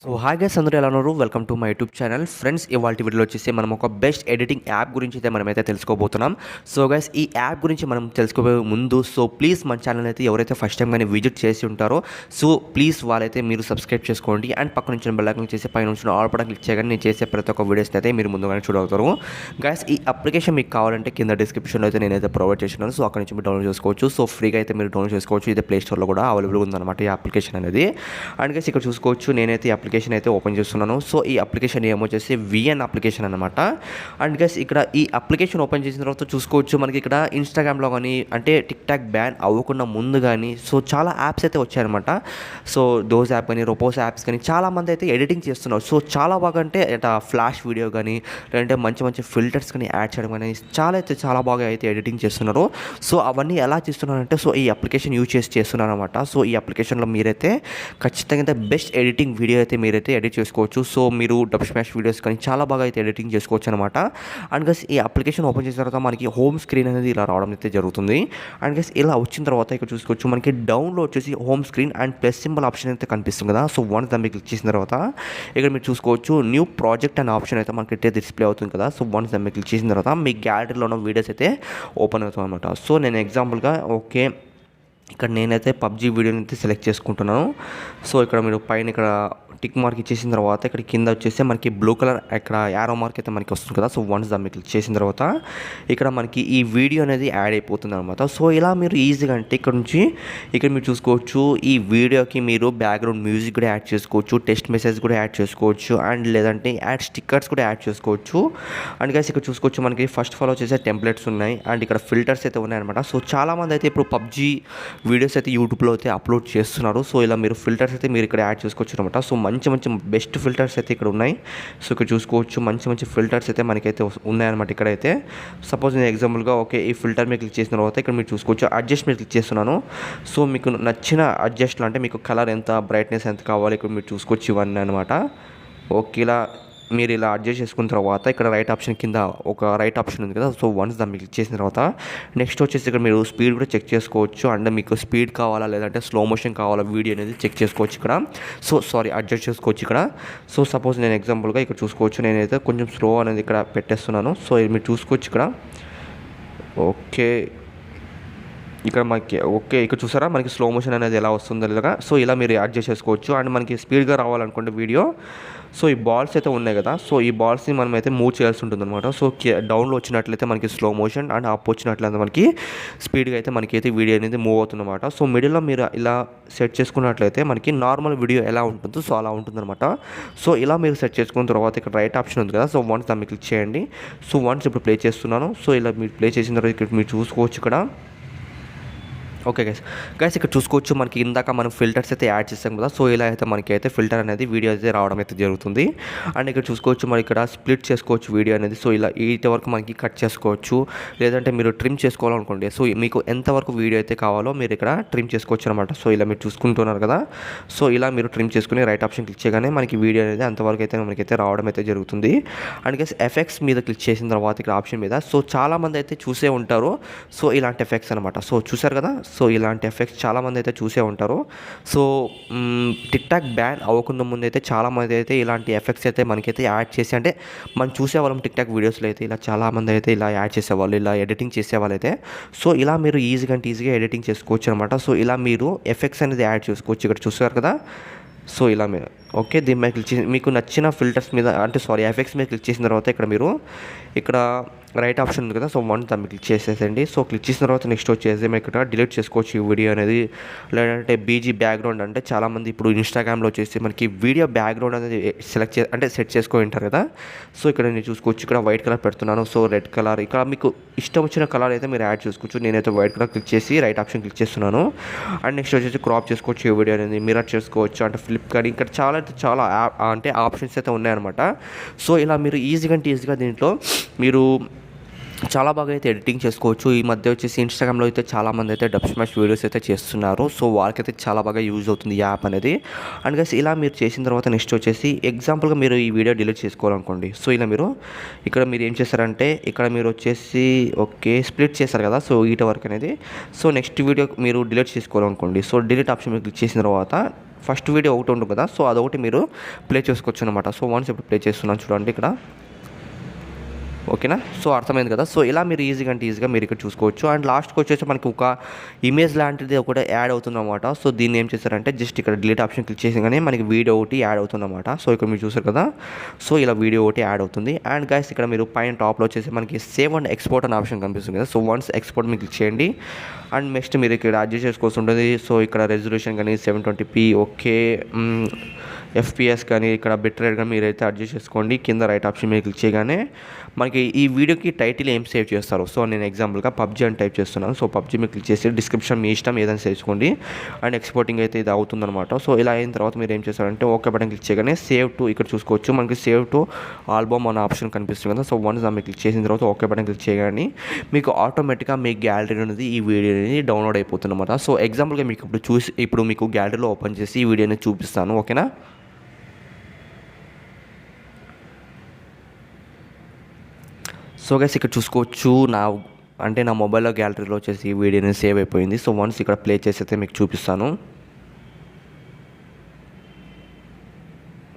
So hi guys అందరూ ఎలా ఉన్నారు? Welcome to my YouTube channel. Friends ఇవాళ వీడియోలో వచ్చేసి మనం ఒక బెస్ట్ ఎడిటింగ్ యాప్ గురించి అయితే మనమైతే తెలుసుకోబోతున్నాం. సో గైస్ ఈ యాప్ గురించి మనం తెలుసుకోబోయే ముందు ప్లీజ్ మన ఛానల్ అయితే ఎవరైతే ఫస్ట్ టైం కానీ విజిట్ చేసి ఉంటారో ప్లీజ్ వాళ్ళైతే మీరు సబ్స్క్రైబ్ చేసుకోండి అండ్ పక్కన నుంచి బెల్ ఐకాన్ చేసి పైన నుంచి ఆల్ బటన్ క్లిక్ చేయగానే నేను చేసే ప్రతి ఒక్క వీడియోస్ అయితే మీరు ముందుగానే చూడవుతారు. గైస్ ఈ అప్లికేషన్ మీకు కావాలంటే కింద డిస్క్రిప్షన్లో అయితే నేనైతే ప్రొవైడ్ చేస్తున్నాను. సో అక్కడ నుంచి మీరు డౌన్లోడ్ చేసుకోవచ్చు. సో ఫ్రీగా అయితే మీరు డౌన్లోడ్ చేసుకోవచ్చు. ఇది ప్లే స్టోర్లో కూడా అవైలబుల్ ఉందన్నమాట ఈ అప్లికేషన్ అనేది. అండ్ గైస్ ఇక్కడ చూసుకోవచ్చు నేనైతే ఈ అప్లికేషన్ అయితే ఓపెన్ చేస్తున్నాను. సో ఈ అప్లికేషన్ ఏమొచ్చేసి విఎన్ అప్లికేషన్ అనమాట. అండ్ గైస్ ఇక్కడ ఈ అప్లికేషన్ ఓపెన్ చేసిన తర్వాత చూసుకోవచ్చు మనకి ఇక్కడ ఇన్స్టాగ్రామ్లో కానీ అంటే టిక్ టాక్ బ్యాన్ అవ్వకుండా ముందు కానీ చాలా యాప్స్ అయితే వచ్చాయన్నమాట. సో డోస్ యాప్ కానీ రోపోస్ యాప్స్ కానీ చాలామంది అయితే ఎడిటింగ్ చేస్తున్నారు. సో చాలా బాగా అంటే ఇట్లా ఫ్లాష్ వీడియో కానీ లేదంటే మంచి మంచి ఫిల్టర్స్ కానీ యాడ్ చేయడం కానీ చాలా బాగా అయితే ఎడిటింగ్ చేస్తున్నారు. సో అవన్నీ ఎలా చేస్తున్నారంటే ఈ అప్లికేషన్ యూజ్ చేస్తున్నారు అనమాట. సో ఈ అప్లికేషన్లో మీరైతే ఖచ్చితంగా బెస్ట్ ఎడిటింగ్ వీడియో అయితే మీరైతే ఎడిట్ చేసుకోవచ్చు. సో మీరు డబ్ స్మాష్ వీడియోస్ కానీ చాలా బాగా అయితే ఎడిటింగ్ చేసుకోవచ్చు అనమాట. అండ్ గస్ ఈ అప్లికేషన్ ఓపెన్ చేసిన తర్వాత మనకి హోమ్ స్క్రీన్ అనేది ఇలా రావడం అయితే జరుగుతుంది. అండ్ గస్ ఇలా వచ్చిన తర్వాత ఇక్కడ చూసుకోవచ్చు మనకి డౌన్లో వచ్చేసి home screen and plus symbol option అయితే కనిపిస్తుంది కదా. సో వన్స్ దాన్ని క్లిక్ చేసిన తర్వాత ఇక్కడ మీరు చూసుకోవచ్చు న్యూ ప్రాజెక్ట్ అనే ఆప్షన్ అయితే మనకి అయితే డిస్ప్లే అవుతుంది కదా. సో వన్స్ దాన్ని క్లిక్ చేసిన తర్వాత మీ గ్యాలరీలో ఉన్న వీడియోస్ అయితే ఓపెన్ అవుతుంది అనమాట. సో నేను ఎగ్జాంపుల్గా ఇక్కడ నేనైతే పబ్జీ వీడియోని అయితే సెలెక్ట్ చేసుకుంటున్నాను. సో ఇక్కడ మీరు పైన ఇక్కడ టిక్ మార్క్ ఇచ్చేసిన తర్వాత ఇక్కడ కింద వచ్చేసి మనకి బ్లూ కలర్ ఇక్కడ యారో మార్క్ అయితే మనకి వస్తుంది కదా. సో వన్స్ దాన్ని క్లిక్ చేసిన తర్వాత ఇక్కడ మనకి ఈ వీడియో అనేది యాడ్ అయిపోతుంది అనమాట. సో ఇలా మీరు ఈజీగా అంటే ఇక్కడ మీరు చూసుకోవచ్చు ఈ వీడియోకి మీరు బ్యాక్గ్రౌండ్ మ్యూజిక్ కూడా యాడ్ చేసుకోవచ్చు, టెక్స్ట్ మెసేజ్ కూడా యాడ్ చేసుకోవచ్చు అండ్ లేదంటే యాడ్ స్టిక్కర్స్ కూడా యాడ్ చేసుకోవచ్చు. అండ్ గైస్ ఇక్కడ చూసుకోవచ్చు మనకి ఫస్ట్ ఫాలో వచ్చేసి టెంప్లెట్స్ ఉన్నాయి అండ్ ఇక్కడ ఫిల్టర్స్ అయితే ఉన్నాయన్నమాట. సో చాలామంది అయితే ఇప్పుడు పబ్జీ వీడియోస్ అయితే యూట్యూబ్లో అయితే అప్లోడ్ చేస్తున్నారు. సో ఇలా మీరు ఫిల్టర్స్ అయితే మీరు ఇక్కడ యాడ్ చేసుకోవచ్చు అనమాట. సో మంచి బెస్ట్ ఫిల్టర్స్ అయితే ఇక్కడ ఉన్నాయి. సో ఇక్కడ చూసుకోవచ్చు మంచి ఫిల్టర్స్ అయితే మనకైతే ఉన్నాయన్నమాట. ఇక్కడైతే సపోజ్ నేను ఎగ్జాంపుల్గా ఈ ఫిల్టర్ మీద క్లిక్ చేసిన తర్వాత ఇక్కడ మీరు చూసుకోవచ్చు అడ్జస్ట్ మీద క్లిక్ చేస్తున్నాను. సో మీకు నచ్చిన అడ్జస్ట్లో అంటే మీకు కలర్ ఎంత బ్రైట్నెస్ ఎంత కావాలి ఇక్కడ మీరు చూసుకోవచ్చు ఇవన్నీ అనమాట. ఇలా మీరు ఇలా అడ్జస్ట్ చేసుకున్న తర్వాత ఇక్కడ రైట్ ఆప్షన్ కింద ఒక రైట్ ఆప్షన్ ఉంది కదా. సో వన్స్ దాన్ని క్లిక్ చేసిన తర్వాత నెక్స్ట్ వచ్చేసి ఇక్కడ మీరు స్పీడ్ కూడా చెక్ చేసుకోవచ్చు. అండ్ మీకు స్పీడ్ కావాలా లేదంటే స్లో మోషన్ కావాలా వీడియో అనేది చెక్ చేసుకోవచ్చు ఇక్కడ. అడ్జస్ట్ చేసుకోవచ్చు ఇక్కడ. సో సపోజ్ నేను ఎగ్జాంపుల్గా ఇక్కడ చూసుకోవచ్చు నేనైతే కొంచెం స్లో అనేది ఇక్కడ పెట్టేస్తున్నాను. సో ఇది మీరు చూసుకోవచ్చు ఇక్కడ. ఇక్కడ మనకి ఇక్కడ చూసారా మనకి స్లో మోషన్ అనేది ఎలా వస్తుందో ఇలాగా. సో ఇలా మీరు అడ్జస్ట్ చేసుకోవచ్చు. అండ్ మనకి స్పీడ్గా రావాలనుకోండి వీడియో. సో ఈ బాల్స్ అయితే ఉన్నాయి కదా. సో ఈ బాల్స్ని మనం అయితే మూవ్ చేయాల్సి ఉంటుంది అనమాట. సో డౌన్లో వచ్చినట్లయితే మనకి స్లో మోషన్ అండ్ అప్ వచ్చినట్లయితే మనకి స్పీడ్గా అయితే మనకైతే వీడియో అనేది మూవ్ అవుతుందన్నమాట. సో మిడిల్లో మీరు ఇలా సెట్ చేసుకున్నట్లయితే మనకి నార్మల్ వీడియో ఎలా ఉంటుందో సో అలా ఉంటుందన్నమాట. సో ఇలా మీరు సెట్ చేసుకున్న తర్వాత ఇక్కడ రైట్ ఆప్షన్ ఉంది కదా. సో వన్స్ దాన్ని క్లిక్ చేయండి. సో వన్స్ ఇప్పుడు ప్లే చేస్తున్నాను. సో ఇలా మీరు ప్లే చేసిన తర్వాత ఇక్కడ మీరు చూసుకోవచ్చు ఇక్కడ. గైస్ ఇక్కడ చూసుకోవచ్చు మనకి ఇందాక మనం ఫిల్టర్స్ అయితే యాడ్ చేస్తాం కదా. సో ఇలా అయితే మనకి అయితే ఫిల్టర్ అనేది వీడియో అయితే రావడం అయితే జరుగుతుంది. అండ్ ఇక్కడ చూసుకోవచ్చు మరి ఇక్కడ స్ప్లిట్ చేసుకోవచ్చు వీడియో అనేది. సో ఇలా ఈటి వరకు మనకి కట్ చేసుకోవచ్చు లేదంటే మీరు ట్రిమ్ చేసుకోవాలనుకోండి. సో మీకు ఎంతవరకు వీడియో అయితే కావాలో మీరు ఇక్కడ ట్రిమ్ చేసుకోవచ్చు అనమాట. సో ఇలా మీరు చూసుకుంటున్నారు కదా. సో ఇలా మీరు ట్రిమ్ చేసుకుని రైట్ ఆప్షన్ క్లిక్ చేయగానే మనకి వీడియో అనేది అంతవరకు అయితే మనకైతే రావడం అయితే జరుగుతుంది. అండ్ గైస్ ఎఫెక్ట్స్ మీద క్లిక్ చేసిన తర్వాత ఇక్కడ ఆప్షన్ మీద చాలామంది అయితే చూసే ఉంటారు. సో ఇలాంటి ఎఫెక్ట్స్ అనమాట. సో చూసారు కదా. సో ఇలాంటి ఎఫెక్ట్స్ చాలామంది అయితే చూసే ఉంటారు. సో టిక్ టాక్ బ్యాన్ అవ్వకుండా ముందు అయితే చాలామంది అయితే ఇలాంటి ఎఫెక్ట్స్ అయితే మనకైతే యాడ్ చేసి అంటే మనం చూసేవాళ్ళం టిక్ టాక్ వీడియోస్లో అయితే ఇలా చాలామంది అయితే ఇలా యాడ్ చేసేవాళ్ళు ఇలా ఎడిటింగ్ చేసేవాళ్ళు అయితే. సో ఇలా మీరు ఈజీగా ఎడిటింగ్ చేసుకోవచ్చు అనమాట. సో ఇలా మీరు ఎఫెక్ట్స్ అనేది యాడ్ చేసుకోవచ్చు. ఇక్కడ చూసారు కదా. సో ఇలా మీరు దీని మీద క్లిక్ చేసి మీకు నచ్చిన ఫిల్టర్స్ మీద ఎఫెక్ట్స్ మీద క్లిక్ చేసిన తర్వాత ఇక్కడ మీరు ఇక్కడ రైట్ ఆప్షన్ ఉంది కదా. సో దాన్ని క్లిక్ చేసేసండి. సో క్లిక్ చేసిన తర్వాత నెక్స్ట్ వచ్చేసి మేము ఇక్కడ డిలీట్ చేసుకోవచ్చు ఈ వీడియో అనేది. లేదంటే బీజీ బ్యాక్గ్రౌండ్ అంటే చాలామంది ఇప్పుడు ఇన్స్టాగ్రామ్లో వచ్చేసి మనకి వీడియో బ్యాక్గ్రౌండ్ అనేది సెట్ చేసుకొని ఉంటారు కదా. సో ఇక్కడ నేను చూసుకోవచ్చు ఇక్కడ వైట్ కలర్ పెడుతున్నాను. సో రెడ్ కలర్ ఇక్కడ మీకు ఇష్టం వచ్చిన కలర్ అయితే మీరు యాడ్ చేసుకోవచ్చు. నేనైతే వైట్ కలర్ క్లిక్ చేసి రైట్ ఆప్షన్ క్లిక్ చేస్తున్నాను. అండ్ నెక్స్ట్ వచ్చేసి క్రాప్ చేసుకోవచ్చు ఈ వీడియో అనేది, మిర్రర్ చేసుకోవచ్చు అంటే ఫ్లిప్ కానీ ఇక్కడ చాలా ఆప్షన్స్ అయితే ఉన్నాయన్నమాట. సో ఇలా మీరు ఈజీగా దీంట్లో మీరు చాలా బాగా అయితే ఎడిటింగ్ చేసుకోవచ్చు. ఈ మధ్య వచ్చేసి ఇన్స్టాగ్రామ్లో అయితే చాలామంది అయితే డబ్ స్మాష్ వీడియోస్ అయితే చేస్తున్నారు. సో వాళ్ళకైతే చాలా బాగా యూజ్ అవుతుంది ఈ యాప్ అనేది. అండ్ గైస్ ఇలా మీరు చేసిన తర్వాత నెక్స్ట్ వచ్చేసి ఎగ్జాంపుల్గా మీరు ఈ వీడియో డిలీట్ చేసుకోవాలనుకోండి. సో ఇలా మీరు ఇక్కడ మీరు ఏం చేస్తారంటే ఇక్కడ మీరు వచ్చేసి స్ప్లిట్ చేస్తారు కదా. సో ఈట వరకు అనేది. సో నెక్స్ట్ వీడియో మీరు డిలీట్ చేసుకోవాలనుకోండి. సో డిలీట్ ఆప్షన్ మీరు క్లిక్ చేసిన తర్వాత ఫస్ట్ వీడియో ఒకటి ఉంటుంది కదా, సో అదొకటి మీరు ప్లే చేసుకోవచ్చు అనమాట. సో వన్స్ ఇప్పుడు ప్లే చేస్తున్నాను చూడండి ఇక్కడ. ఓకేనా, సో అర్థమైంది కదా. సో ఇలా మీరు ఈజీగా మీరు ఇక్కడ చూసుకోవచ్చు. అండ్ లాస్ట్కి వచ్చేసి మనకి ఒక ఇమేజ్ లాంటిది ఒకటి యాడ్ అవుతుందన్నమాట. సో దీన్ని ఏం చేశారంటే జస్ట్ ఇక్కడ డిలీట్ ఆప్షన్ క్లిక్ చేసిగానే మనకి వీడియో ఒకటి యాడ్ అవుతుందన్నమాట. సో ఇక్కడ మీరు చూసారు కదా, సో ఇలా వీడియో ఒకటి యాడ్ అవుతుంది. అండ్ గైస్ ఇక్కడ మీరు పైన టాప్లో వచ్చేసి మనకి సేవ్ అండ్ ఎక్స్పోర్ట్ అనే ఆప్షన్ కనిపిస్తుంది కదా. సో వన్స్ ఎక్స్పోర్ట్ మీరు క్లిక్ చేయండి. అండ్ నెక్స్ట్ మీరు ఇక్కడ అడ్జస్ట్ చేసుకోవాల్సి ఉంటుంది. సో ఇక్కడ రెజల్యూషన్ కానీ 720p ఓకే, FPS కానీ ఇక్కడ బిట్ రేట్ కానీ మీరైతే అడ్జస్ట్ చేసుకోండి. కింద రైట్ ఆప్షన్ మీరు క్లిక్ చేయగానే మనకి ఈ వీడియోకి టైటిల్ ఏం సేవ్ చేస్తారు. సో నేను ఎగ్జాంపుల్గా పబ్జీ అని టైప్ చేస్తున్నాను. సో పబ్జీ మీరు క్లిక్ చేసి డిస్క్రిప్షన్ మీ ఇష్టం ఏదైనా చేసుకోండి. అండ్ ఎక్స్పోర్టింగ్ అయితే ఇది అవుతుందన్నమాట. సో ఇలా అయిన తర్వాత మీరు ఏం చేస్తారంటే ఓకే బటన్ క్లిక్ చేయగానే సేవ్ టు ఇక్కడ చూసుకోవచ్చు. మనకి సేవ్ టు ఆల్బమ్ అనే ఆప్షన్ కనిపిస్తుంది కదా. సో వన్స్ మీరు క్లిక్ చేసిన తర్వాత ఓకే బటన్ క్లిక్ చేయగానే మీకు ఆటోమేటిక్గా మీ గ్యాలరీ అనేది ఈ వీడియో అనేది డౌన్లోడ్ అయిపోతుంది అనమాట. సో ఎగ్జాంపుల్గా మీకు ఇప్పుడు మీకు గ్యాలరీలో ఓపెన్ చేసి ఈ వీడియోని చూపిస్తాను. ఓకేనా, సో గైస్ ఇక్కడ చూసుకోవచ్చు నా మొబైల్లో గ్యాలరీలో వచ్చేసి ఈ వీడియోని సేవ్ అయిపోయింది. సో వన్స్ ఇక్కడ ప్లే చేసి అయితే మీకు చూపిస్తాను.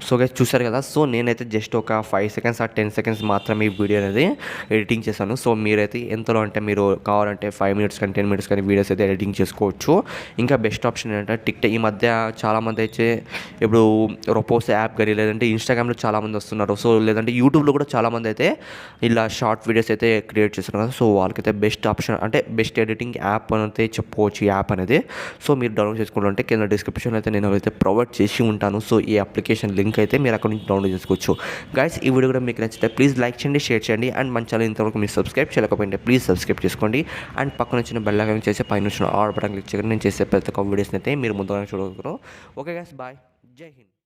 సో గైస్ చూసారు కదా. సో నేనైతే జస్ట్ ఒక 5 సెకండ్స్ ఆర్ 10 సెకండ్స్ మాత్రమే ఈ వీడియో అనేది ఎడిటింగ్ చేశాను. సో మీరైతే ఎంతలో అంటే మీరు కావాలంటే 5 మినిట్స్ కానీ 10 మినిట్స్ కానీ వీడియోస్ అయితే ఎడిటింగ్ చేసుకోవచ్చు. ఇంకా బెస్ట్ ఆప్షన్ ఏంటంటే ఈ మధ్య చాలామంది అయితే ఇప్పుడు రొపోస్ యాప్ కానీ లేదంటే ఇన్స్టాగ్రామ్లో చాలామంది వస్తున్నారు. సో లేదంటే యూట్యూబ్లో కూడా చాలామంది అయితే ఇలా షార్ట్ వీడియోస్ అయితే క్రియేట్ చేస్తున్నారు కదా. సో వాళ్ళకైతే బెస్ట్ ఆప్షన్ అంటే బెస్ట్ ఎడిటింగ్ యాప్ అయితే చెప్పుకోవచ్చు ఈ యాప్ అనేది. సో మీరు డౌన్లోడ్ చేసుకుంటుంటే కింద డిస్క్రిప్షన్ అయితే నేను అయితే ప్రొవైడ్ చేసి ఉంటాను. సో ఈ అప్లికేషన్ లింక్ అయితే మీరు అక్కడ నుంచి డౌన్లోడ్ చేసుకోవచ్చు. గైస్ ఈ వీడియో కూడా మీకు నచ్చితే ప్లీజ్ లైక్ చేయండి, షేర్ చేయండి. అండ్ మన ఛానల్ ఇంతవరకు మీరు సబ్స్క్రైబ్ చేయలేకపోయింటే ప్లీజ్ సబ్స్క్రైబ్ చేసుకోండి. అండ్ పక్కన వచ్చిన బెల్ ఐకాన్ చేసే పైన వచ్చిన ఆల్ బటన్ క్లిక్ చేయడం నేను చేసే ప్రతి ఒక్క వీడియోస్ని అయితే మీరు ముందుగానే చూడగలరు. ఓకే గైస్, బాయ్, జై హింద్.